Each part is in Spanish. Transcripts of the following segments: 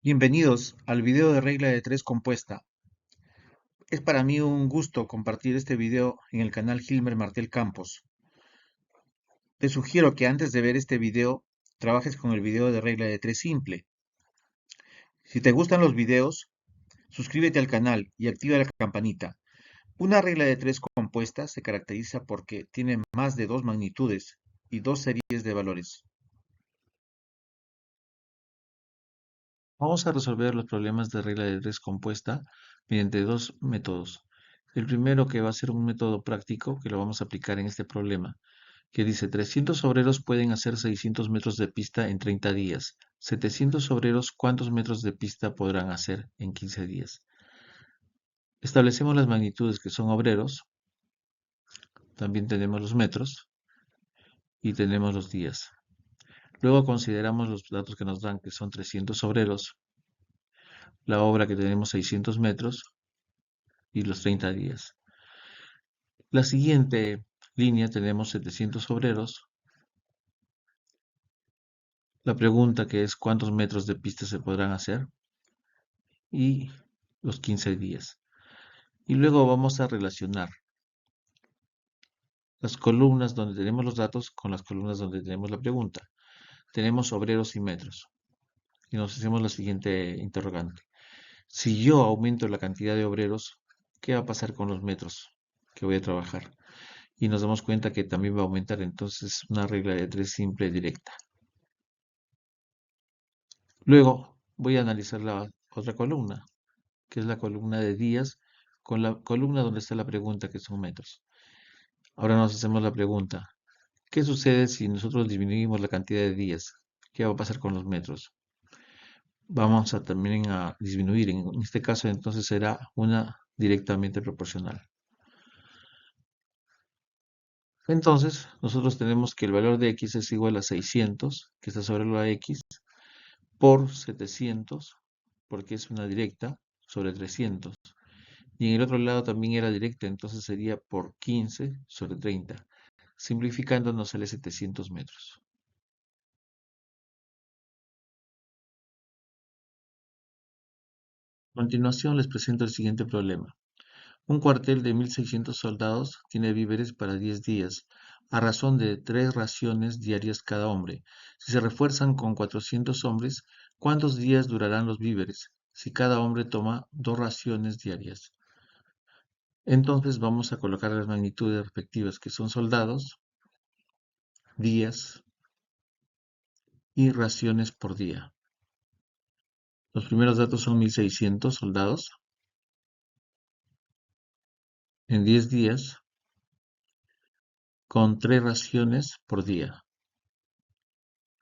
Bienvenidos al video de regla de tres compuesta. Es para mí un gusto compartir este video en el canal Gilmer Martel Campos. Te sugiero que antes de ver este video, trabajes con el video de regla de tres simple. Si te gustan los videos, suscríbete al canal y activa la campanita. Una regla de tres compuesta se caracteriza porque tiene más de dos magnitudes y dos series de valores. Vamos a resolver los problemas de regla de tres compuesta mediante dos métodos. El primero, que va a ser un método práctico que lo vamos a aplicar en este problema, que dice 300 obreros pueden hacer 600 metros de pista en 30 días. 700 obreros, ¿cuántos metros de pista podrán hacer en 15 días? Establecemos las magnitudes, que son obreros, también tenemos los metros y tenemos los días. Luego consideramos los datos que nos dan, que son 300 obreros, la obra, que tenemos 600 metros, y los 30 días. La siguiente línea tenemos 700 obreros, la pregunta, que es cuántos metros de pista se podrán hacer, y los 15 días. Y luego vamos a relacionar las columnas donde tenemos los datos con las columnas donde tenemos la pregunta. Tenemos obreros y metros. Y nos hacemos la siguiente interrogante. Si yo aumento la cantidad de obreros, ¿qué va a pasar con los metros que voy a trabajar? Y nos damos cuenta que también va a aumentar, entonces una regla de tres simple directa. Luego voy a analizar la otra columna, que es la columna de días, con la columna donde está la pregunta, que son metros. Ahora nos hacemos la pregunta, ¿qué sucede si nosotros disminuimos la cantidad de días? ¿Qué va a pasar con los metros? Vamos a también a disminuir, en este caso entonces será una directamente proporcional. Entonces, nosotros tenemos que el valor de x es igual a 600, que está sobre la x, por 700, porque es una directa, sobre 300. Y en el otro lado también era directa, entonces sería por 15 sobre 30. Simplificando nos sale 700 metros. A continuación les presento el siguiente problema. Un cuartel de 1.600 soldados tiene víveres para 10 días, a razón de 3 raciones diarias cada hombre. Si se refuerzan con 400 hombres, ¿cuántos días durarán los víveres? Si cada hombre toma 2 raciones diarias. Entonces vamos a colocar las magnitudes respectivas, que son soldados, días y raciones por día. Los primeros datos son 1.600 soldados en 10 días con 3 raciones por día.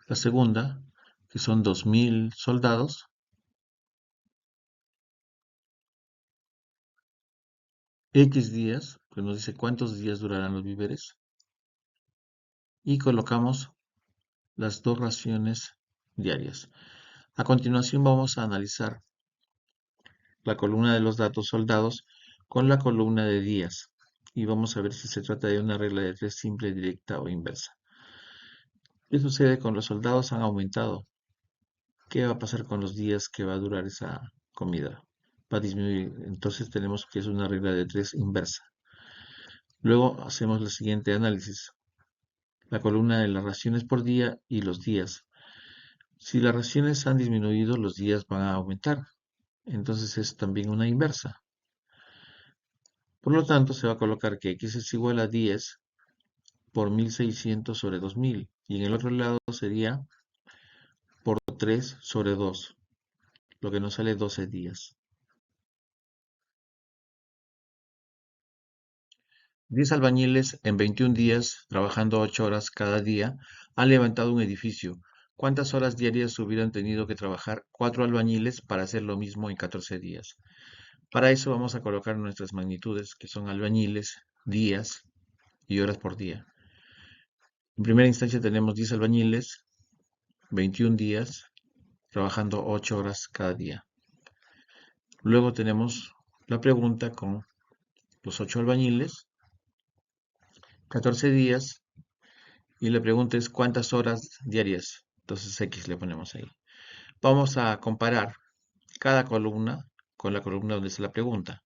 La segunda, que son 2.000 soldados X días, pues nos dice cuántos días durarán los víveres, y colocamos las 2 raciones diarias. A continuación vamos a analizar la columna de los datos soldados con la columna de días, y vamos a ver si se trata de una regla de tres simple, directa o inversa. ¿Qué sucede con los soldados? Han aumentado. ¿Qué va a pasar con los días que va a durar esa comida? Va a disminuir. Entonces tenemos que es una regla de tres inversa. Luego hacemos el siguiente análisis. La columna de las raciones por día y los días. Si las raciones han disminuido, los días van a aumentar. Entonces es también una inversa. Por lo tanto, se va a colocar que x es igual a 10 por 1.600 sobre 2.000. Y en el otro lado sería por 3 sobre 2, lo que nos sale 12 días. 10 albañiles en 21 días, trabajando 8 horas cada día, han levantado un edificio. ¿Cuántas horas diarias hubieran tenido que trabajar 4 albañiles para hacer lo mismo en 14 días? Para eso vamos a colocar nuestras magnitudes, que son albañiles, días y horas por día. En primera instancia tenemos 10 albañiles, 21 días, trabajando 8 horas cada día. Luego tenemos la pregunta con los 8 albañiles, 14 días, y la pregunta es cuántas horas diarias. Entonces X le ponemos ahí. Vamos a comparar cada columna con la columna donde está la pregunta.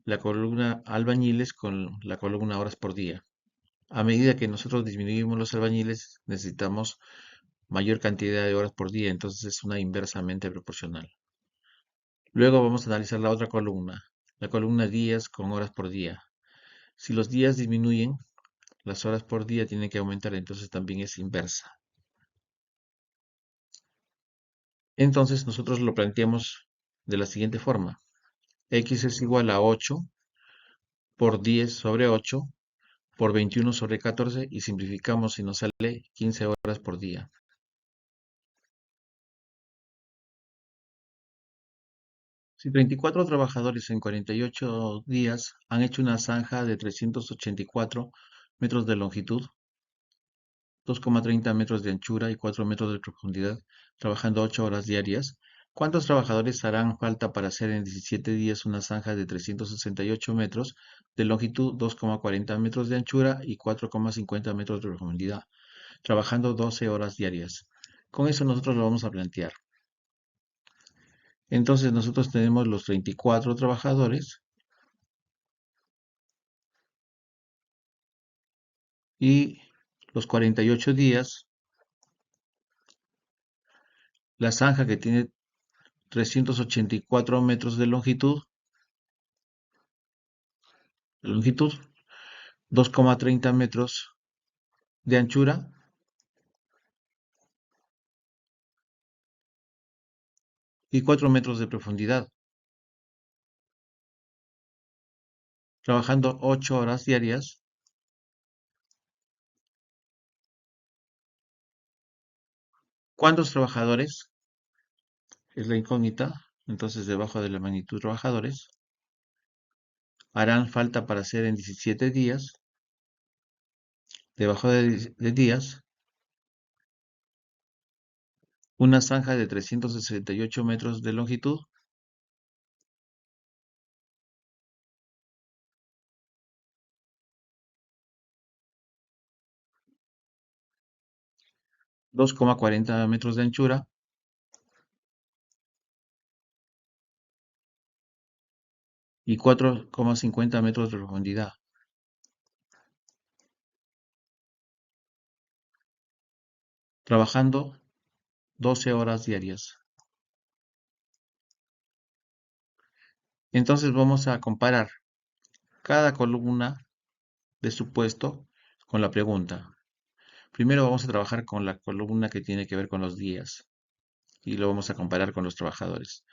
La columna albañiles con la columna horas por día. A medida que nosotros disminuimos los albañiles, necesitamos mayor cantidad de horas por día, entonces es una inversamente proporcional. Luego vamos a analizar la columna días con horas por día. Si los días disminuyen, las horas por día tienen que aumentar, entonces también es inversa. Entonces nosotros lo planteamos de la siguiente forma. X es igual a 8 por 10 sobre 8 por 21 sobre 14 y simplificamos y nos sale 15 horas por día. Si 34 trabajadores en 48 días han hecho una zanja de 384 metros de longitud, 2,30 metros de anchura y 4 metros de profundidad, trabajando 8 horas diarias, ¿cuántos trabajadores harán falta para hacer en 17 días una zanja de 368 metros de longitud, 2,40 metros de anchura y 4,50 metros de profundidad, trabajando 12 horas diarias? Con eso nosotros lo vamos a plantear. Entonces nosotros tenemos los 34 trabajadores y los 48 días, la zanja que tiene 384 metros de longitud, 2,30 metros de anchura y 4 metros de profundidad, trabajando 8 horas diarias. ¿Cuántos trabajadores? Es la incógnita. Entonces, debajo de la magnitud trabajadores, harán falta para hacer en 17 días, debajo de días, una zanja de 368 metros de longitud, $2,40 metros de anchura y 4,50 metros de profundidad, trabajando 12 horas diarias. Entonces vamos a comparar cada columna de supuesto con la pregunta. Primero vamos a trabajar con la columna que tiene que ver con los días y lo vamos a comparar con los trabajadores.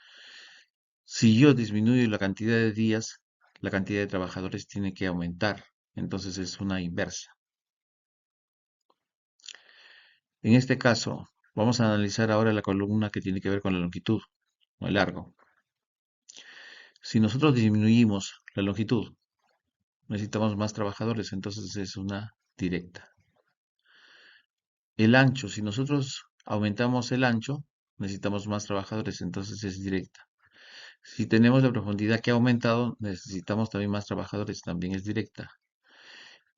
Si yo disminuyo la cantidad de días, la cantidad de trabajadores tiene que aumentar. Entonces es una inversa. En este caso, vamos a analizar ahora la columna que tiene que ver con la longitud o el largo. Si nosotros disminuimos la longitud, necesitamos más trabajadores, entonces es una directa. El ancho, si nosotros aumentamos el ancho, necesitamos más trabajadores, entonces es directa. Si tenemos la profundidad que ha aumentado, necesitamos también más trabajadores, también es directa.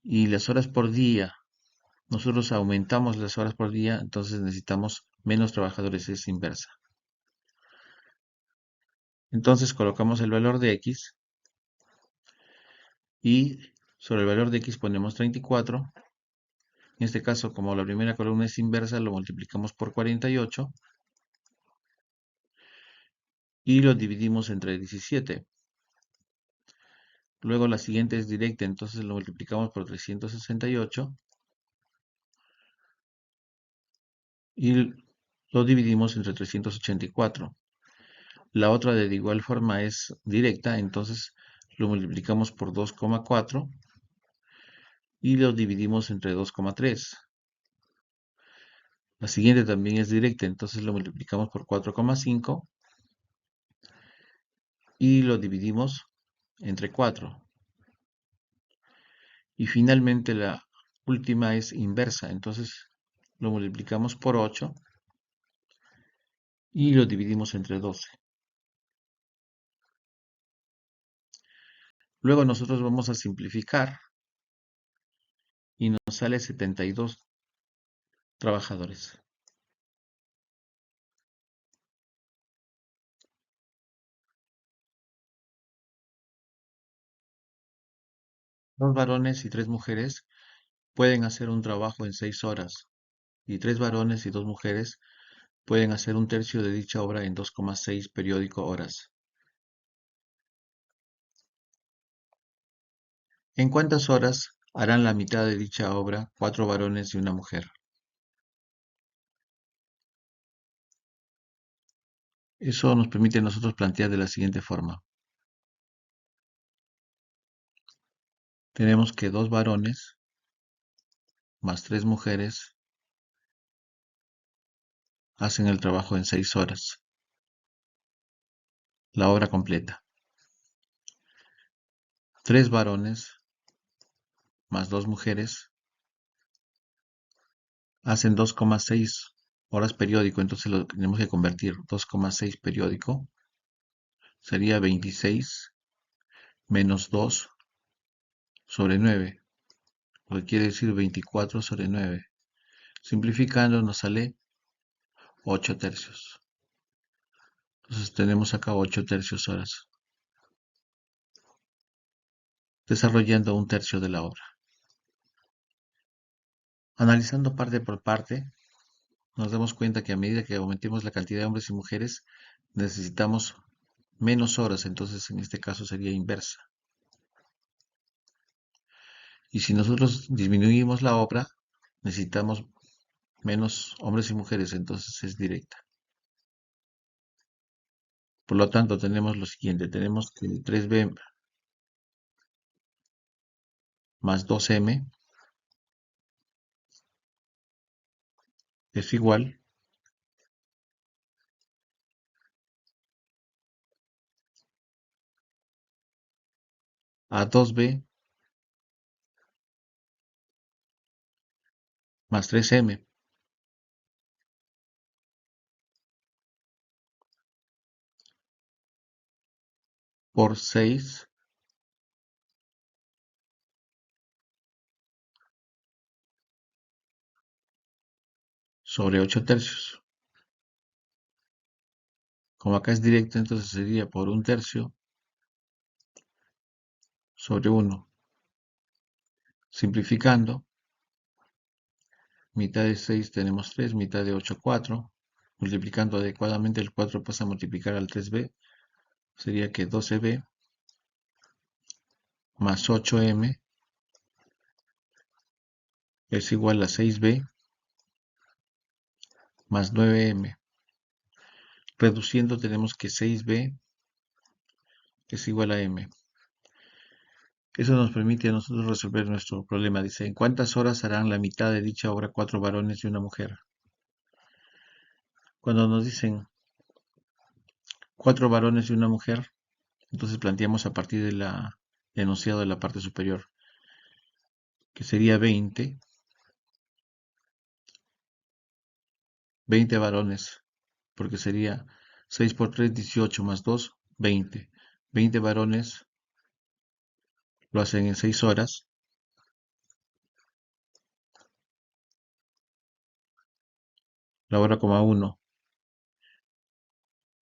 Y las horas por día, nosotros aumentamos las horas por día, entonces necesitamos menos trabajadores, es inversa. Entonces colocamos el valor de X y sobre el valor de X ponemos 34. En este caso, como la primera columna es inversa, lo multiplicamos por 48 y lo dividimos entre 17. Luego la siguiente es directa, entonces lo multiplicamos por 368 y lo dividimos entre 384. La otra de igual forma es directa, entonces lo multiplicamos por 2,4 y lo dividimos entre 2,3. La siguiente también es directa, entonces lo multiplicamos por 4,5 y lo dividimos entre 4. Y finalmente la última es inversa, entonces lo multiplicamos por 8 y lo dividimos entre 12. Luego nosotros vamos a simplificar y nos sale 72 trabajadores. Dos varones y tres mujeres pueden hacer un trabajo en 6 horas, y tres varones y dos mujeres pueden hacer un tercio de dicha obra en 2,6 periódico horas. ¿En cuántas horas harán la mitad de dicha obra cuatro varones y una mujer? Eso nos permite a nosotros plantear de la siguiente forma. Tenemos que dos varones más tres mujeres hacen el trabajo en 6 horas, la obra completa. Tres varones más dos mujeres hacen 2,6 horas periódico, entonces lo tenemos que convertir. 2,6 periódico sería 26 menos 2 sobre 9, lo que quiere decir 24 sobre 9. Simplificando nos sale 8 tercios. Entonces tenemos acá 8 tercios horas, desarrollando un tercio de la obra. Analizando parte por parte, nos damos cuenta que a medida que aumentemos la cantidad de hombres y mujeres, necesitamos menos horas, entonces en este caso sería inversa. Y si nosotros disminuimos la obra, necesitamos menos hombres y mujeres, entonces es directa. Por lo tanto, tenemos lo siguiente, tenemos que 3b más 2m es igual a 2b más 3m por 6 sobre 8 tercios. Como acá es directo, entonces sería por un tercio sobre 1. Simplificando, mitad de 6 tenemos 3, mitad de 8 4. Multiplicando adecuadamente, el 4 pasa a multiplicar al 3b. Sería que 12b más 8m es igual a 6b más 9m. Reduciendo tenemos que 6b es igual a m. Eso nos permite a nosotros resolver nuestro problema. Dice, ¿en cuántas horas harán la mitad de dicha obra cuatro varones y una mujer? Cuando nos dicen cuatro varones y una mujer, entonces planteamos a partir del enunciado de la parte superior, que sería 20 varones, porque sería 6 por 3, 18 más 2, 20. 20 varones lo hacen en 6 horas. La hora coma 1.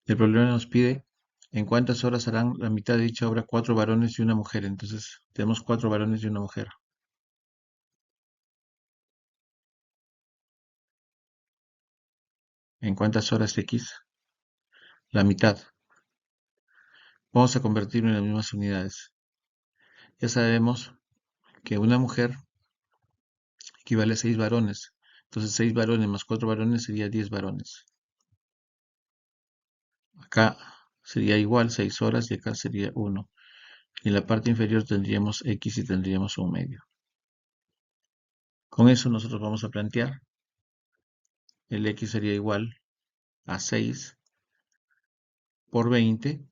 El problema nos pide en cuántas horas harán la mitad de dicha obra cuatro varones y una mujer. Entonces tenemos cuatro varones y una mujer. ¿En cuántas horas X? La mitad. Vamos a convertirlo en las mismas unidades. Ya sabemos que una mujer equivale a 6 varones. Entonces 6 varones más 4 varones sería 10 varones. Acá sería igual 6 horas y acá sería 1. Y en la parte inferior tendríamos X y tendríamos un medio. Con eso nosotros vamos a plantear. El X sería igual a 6 por 20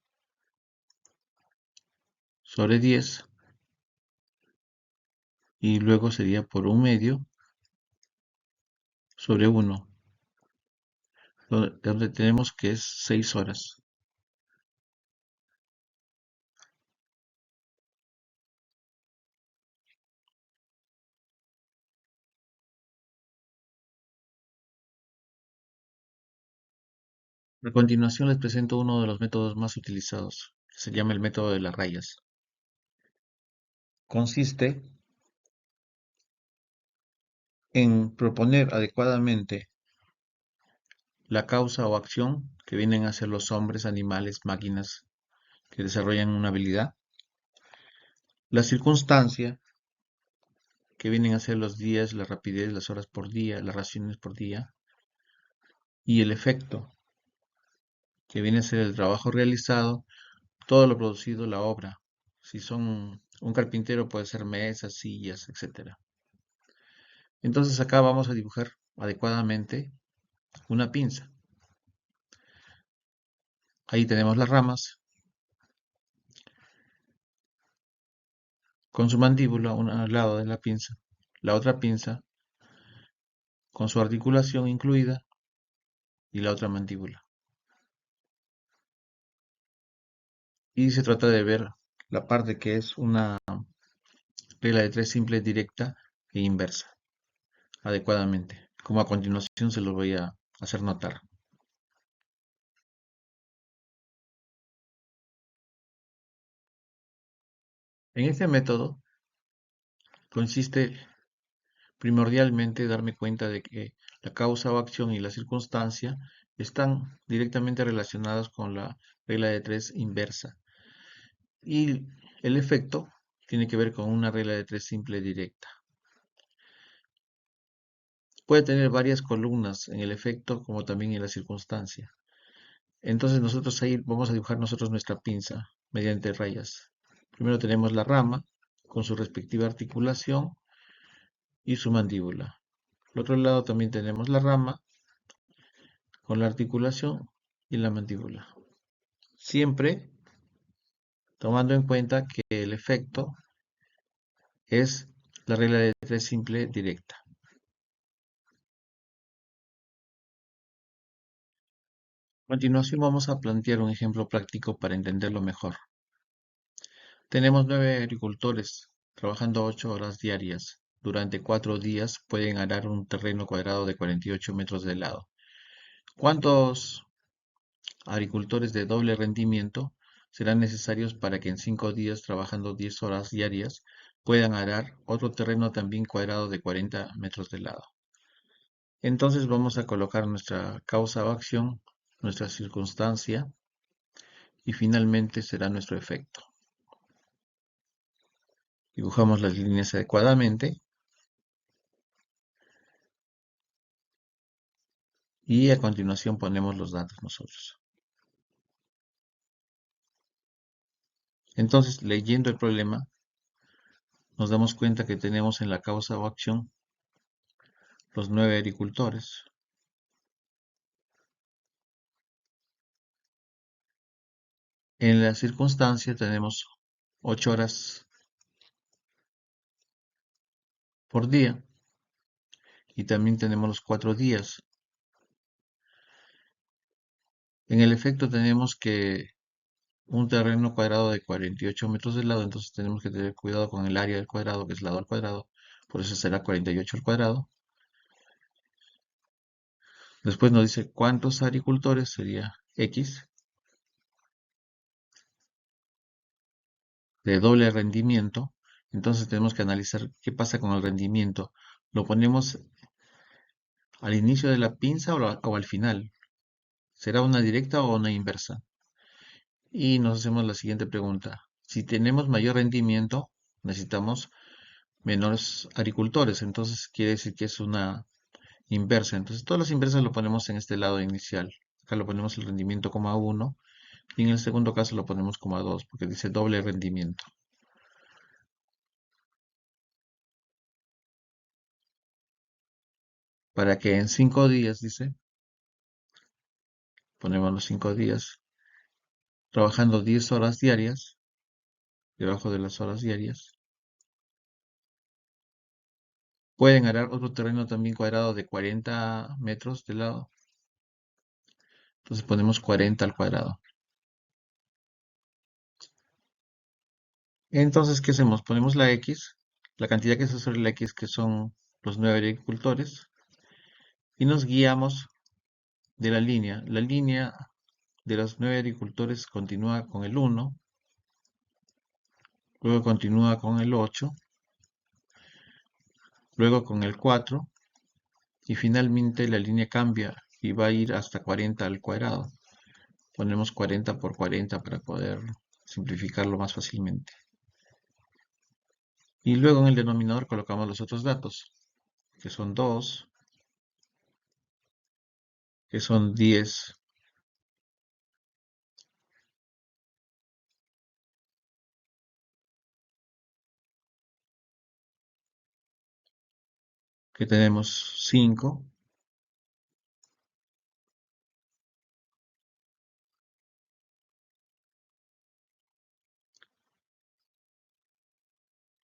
sobre 10. Y luego sería por un medio sobre 1, donde tenemos que es 6 horas. A continuación les presento uno de los métodos más utilizados, que se llama el método de las rayas. consiste en proponer adecuadamente la causa o acción que vienen a ser los hombres, animales, máquinas que desarrollan una habilidad, la circunstancia que vienen a ser los días, la rapidez, las horas por día, las raciones por día, y el efecto que viene a ser el trabajo realizado, todo lo producido, la obra. Si son un carpintero puede ser mesas, sillas, etcétera. Entonces acá vamos a dibujar adecuadamente una pinza. Ahí tenemos las ramas con su mandíbula, una al lado de la pinza, la otra pinza con su articulación incluida y la otra mandíbula. Y se trata de ver la parte que es una regla de tres simple, directa e inversa, adecuadamente, como a continuación se lo voy a hacer notar. En este método consiste primordialmente darme cuenta de que la causa o acción y la circunstancia están directamente relacionadas con la regla de tres inversa y el efecto tiene que ver con una regla de tres simple directa. Puede tener varias columnas en el efecto como también en la circunstancia. Entonces nosotros ahí vamos a dibujar nosotros nuestra pinza mediante rayas. Primero tenemos la rama con su respectiva articulación y su mandíbula. Al otro lado también tenemos la rama con la articulación y la mandíbula. Siempre tomando en cuenta que el efecto es la regla de tres simple directa. A continuación vamos a plantear un ejemplo práctico para entenderlo mejor. Tenemos 9 agricultores trabajando 8 horas diarias. Durante 4 días pueden arar un terreno cuadrado de 48 metros de lado. ¿Cuántos agricultores de doble rendimiento serán necesarios para que en 5 días, trabajando 10 horas diarias, puedan arar otro terreno también cuadrado de 40 metros de lado? Entonces vamos a colocar nuestra causa o acción, nuestra circunstancia y finalmente será nuestro efecto. Dibujamos las líneas adecuadamente y a continuación ponemos los datos nosotros. Entonces, leyendo el problema, nos damos cuenta que tenemos en la causa o acción los 9 agricultores. En la circunstancia tenemos 8 horas por día y también tenemos los 4 días. En el efecto tenemos que un terreno cuadrado de 48 metros de lado, entonces tenemos que tener cuidado con el área del cuadrado, que es lado al cuadrado, por eso será 48 al cuadrado. Después nos dice cuántos agricultores, sería X, de doble rendimiento. Entonces tenemos que analizar qué pasa con el rendimiento. ¿Lo ponemos al inicio de la pinza o al final? ¿Será una directa o una inversa? Y nos hacemos la siguiente pregunta. Si tenemos mayor rendimiento, necesitamos menores agricultores. Entonces quiere decir que es una inversa. Entonces todas las inversas lo ponemos en este lado inicial. Acá lo ponemos el rendimiento como a 1 y en el segundo caso lo ponemos como a 2 porque dice doble rendimiento. Para que en 5 días, dice, ponemos los 5 días, trabajando 10 horas diarias, debajo de las horas diarias, pueden arar otro terreno también cuadrado de 40 metros de lado. Entonces ponemos 40 al cuadrado. Entonces, ¿qué hacemos? Ponemos la X, la cantidad que está sobre la X, que son los 9 agricultores, y nos guiamos de la línea. La línea de los 9 agricultores continúa con el 1, luego continúa con el 8, luego con el 4 y finalmente la línea cambia y va a ir hasta 40 al cuadrado. Ponemos 40 por 40 para poder simplificarlo más fácilmente. Y luego en el denominador colocamos los otros datos, que son 2, que son 10, que tenemos 5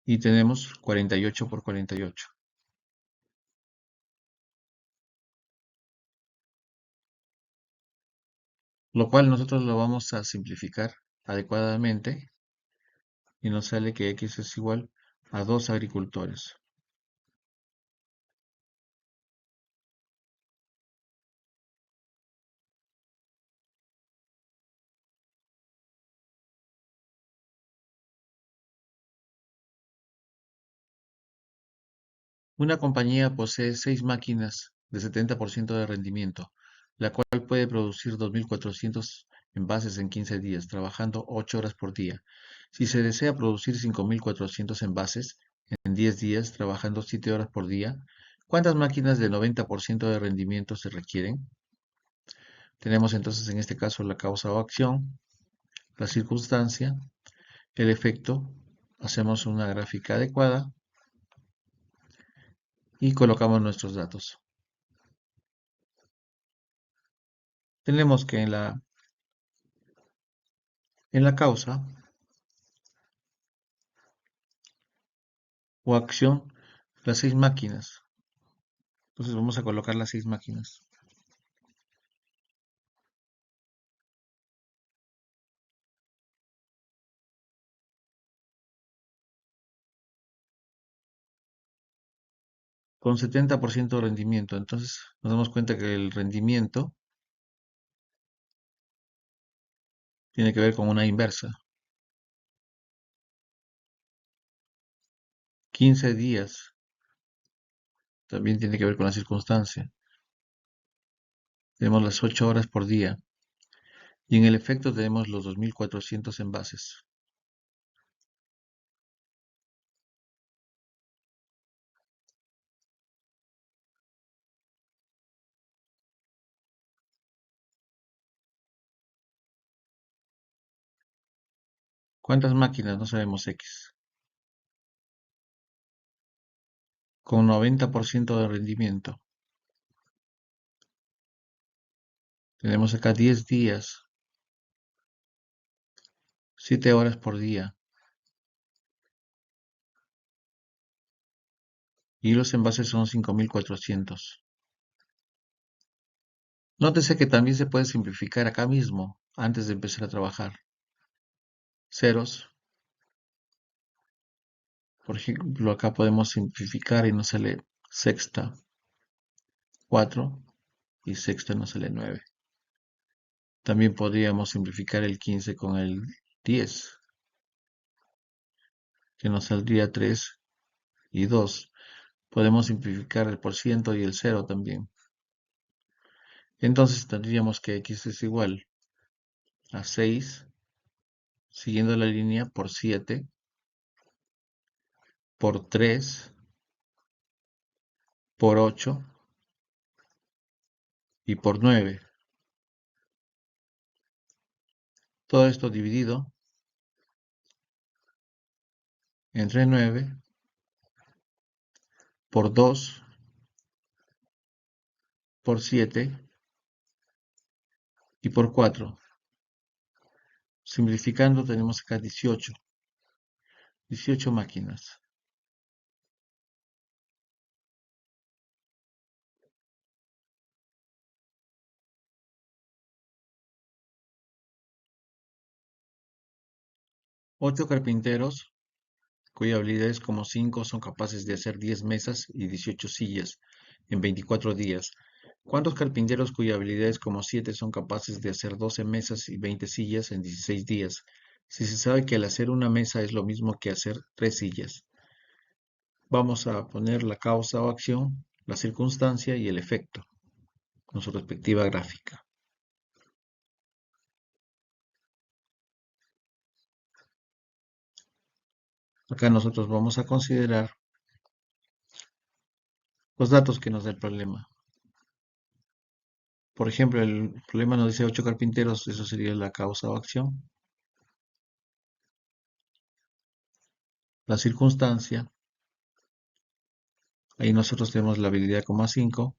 y tenemos 48 por 48. Lo cual nosotros lo vamos a simplificar adecuadamente y nos sale que X es igual a 2 agricultores. Una compañía posee 6 máquinas de 70% de rendimiento, la cual puede producir 2.400 envases en 15 días, trabajando 8 horas por día. Si se desea producir 5.400 envases en 10 días, trabajando 7 horas por día, ¿cuántas máquinas de 90% de rendimiento se requieren? Tenemos entonces en este caso la causa o acción, la circunstancia, el efecto, hacemos una gráfica adecuada y colocamos nuestros datos. Tenemos que en la causa o acción las 6 máquinas. Entonces vamos a colocar las 6 máquinas. Con 70% de rendimiento. Entonces nos damos cuenta que el rendimiento tiene que ver con una inversa. 15 días también tiene que ver con la circunstancia. Tenemos las 8 horas por día. Y en el efecto tenemos los 2.400 envases. ¿Cuántas máquinas? No sabemos X. Con 90% de rendimiento. Tenemos acá 10 días, 7 horas por día. Y los envases son 5.400. Nótese que también se puede simplificar acá mismo, antes de empezar a trabajar. Ceros, por ejemplo, acá podemos simplificar y nos sale sexta 4 y sexta nos sale 9. También podríamos simplificar el 15 con el 10, que nos saldría 3 y 2. Podemos simplificar el por ciento y el cero también. Entonces tendríamos que X es igual a 6, siguiendo la línea, por 7, por 3, por 8 y por 9. Todo esto dividido entre 9 por 2 por 7 y por 4. Simplificando tenemos acá 18 máquinas. Ocho carpinteros cuya habilidades como 5 son capaces de hacer 10 mesas y 18 sillas en 24 días. ¿Cuántos carpinteros cuya habilidades como 7 son capaces de hacer 12 mesas y 20 sillas en 16 días? Si se sabe que al hacer una mesa es lo mismo que hacer 3 sillas, vamos a poner la causa o acción, la circunstancia y el efecto con su respectiva gráfica. Acá nosotros vamos a considerar los datos que nos da el problema. Por ejemplo, el problema nos dice 8 carpinteros, eso sería la causa o acción. La circunstancia, ahí nosotros tenemos la habilidad como 5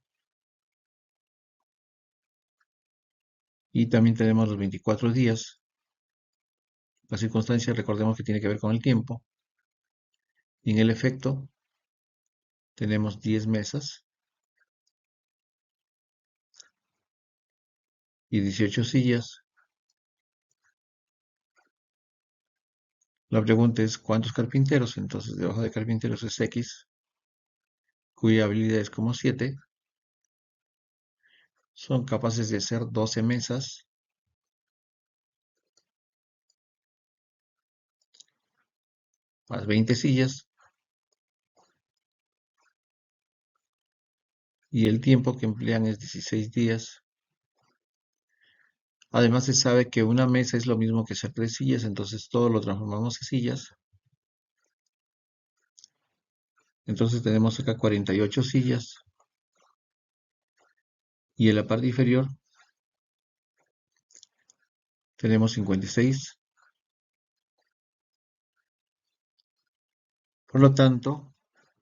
y también tenemos los 24 días. La circunstancia, recordemos que tiene que ver con el tiempo. Y en el efecto tenemos 10 mesas y 18 sillas. La pregunta es ¿cuántos carpinteros? Entonces debajo de carpinteros es X, cuya habilidad es como 7. Son capaces de hacer 12 mesas más 20 sillas. Y el tiempo que emplean es 16 días. Además se sabe que una mesa es lo mismo que hacer 3 sillas, entonces todo lo transformamos en sillas. Entonces tenemos acá 48 sillas. Y en la parte inferior tenemos 56. Por lo tanto,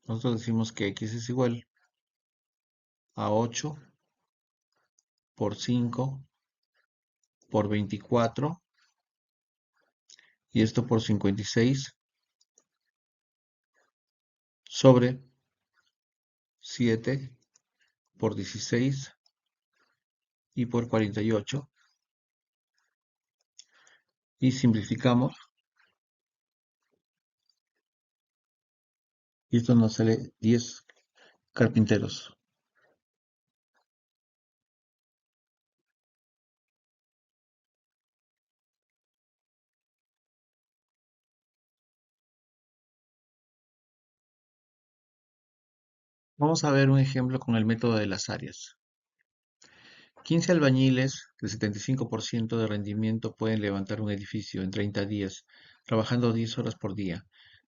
nosotros decimos que X es igual a 8 por 5 por 24 y esto por 56 sobre 7 por 16 y por 48. Y simplificamos y esto nos sale 10 carpinteros. Vamos a ver un ejemplo con el método de las áreas. 15 albañiles del 75% de rendimiento pueden levantar un edificio en 30 días, trabajando 10 horas por día.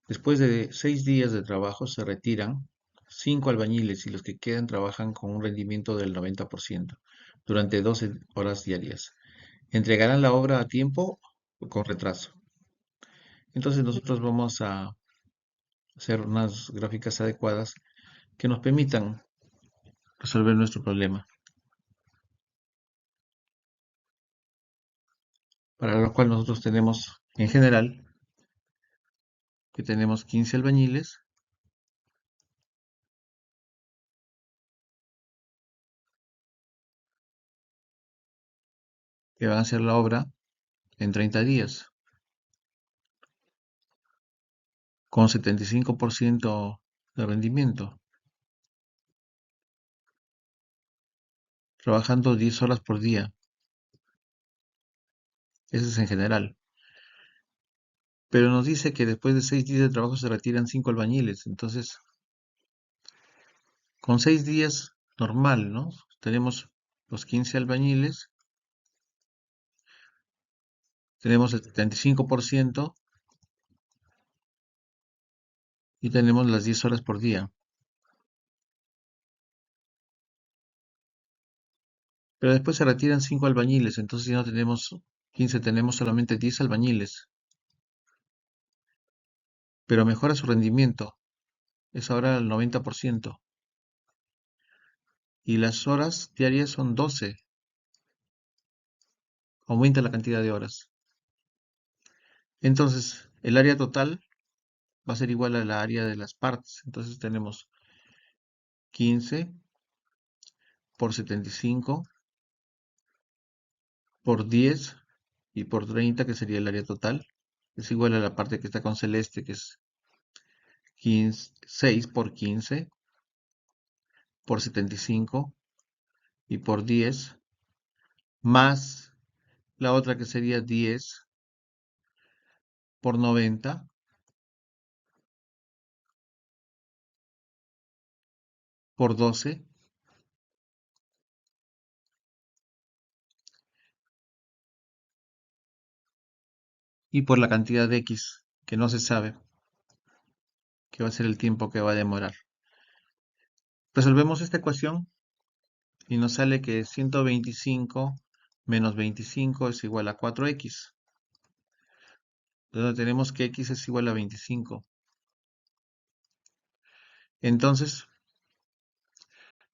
Después de 6 días de trabajo se retiran 5 albañiles y los que quedan trabajan con un rendimiento del 90% durante 12 horas diarias. ¿Entregarán la obra a tiempo o con retraso? Entonces nosotros vamos a hacer unas gráficas adecuadas que nos permitan resolver nuestro problema, para lo cual nosotros tenemos en general que tenemos 15 albañiles que van a hacer la obra en 30 días, con 75% de rendimiento, trabajando 10 horas por día. Eso es en general. Pero nos dice que después de 6 días de trabajo se retiran 5 albañiles. Entonces, con 6 días normal, ¿no? Tenemos los 15 albañiles, tenemos el 75% y tenemos las 10 horas por día. Pero después se retiran 5 albañiles, entonces ya no tenemos 15, tenemos solamente 10 albañiles. Pero mejora su rendimiento, es ahora el 90%. Y las horas diarias son 12, aumenta la cantidad de horas. Entonces, el área total va a ser igual a la área de las partes. Entonces tenemos 15 por 75 por 10 y por 30, que sería el área total. Es igual a la parte que está con celeste, que es 6 por 15 por 75 y por 10, más la otra que sería 10 por 90 por 12 y por la cantidad de x que no se sabe, que va a ser el tiempo que va a demorar. Resolvemos esta ecuación y nos sale que 125 menos 25 es igual a 4x. Entonces tenemos que x es igual a 25. Entonces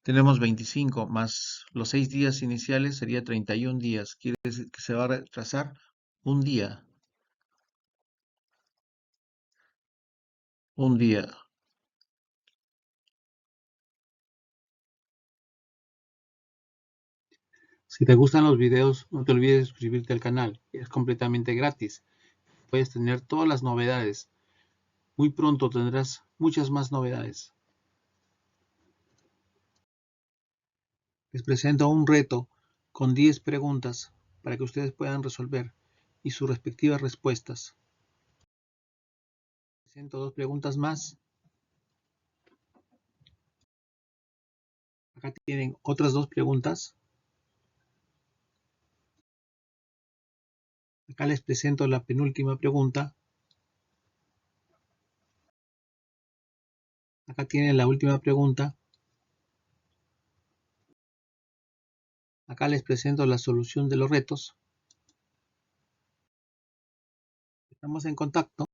tenemos 25 más los 6 días iniciales sería 31 días. Quiere decir que se va a retrasar un día. Un día. Si te gustan los videos, no te olvides de suscribirte al canal. Es completamente gratis. Puedes tener todas las novedades. Muy pronto tendrás muchas más novedades. Les presento un reto con 10 preguntas para que ustedes puedan resolver y sus respectivas respuestas. Presento 2 preguntas más. Acá tienen otras 2 preguntas. Acá les presento la penúltima pregunta. Acá tienen la última pregunta. Acá les presento la solución de los retos. Estamos en contacto.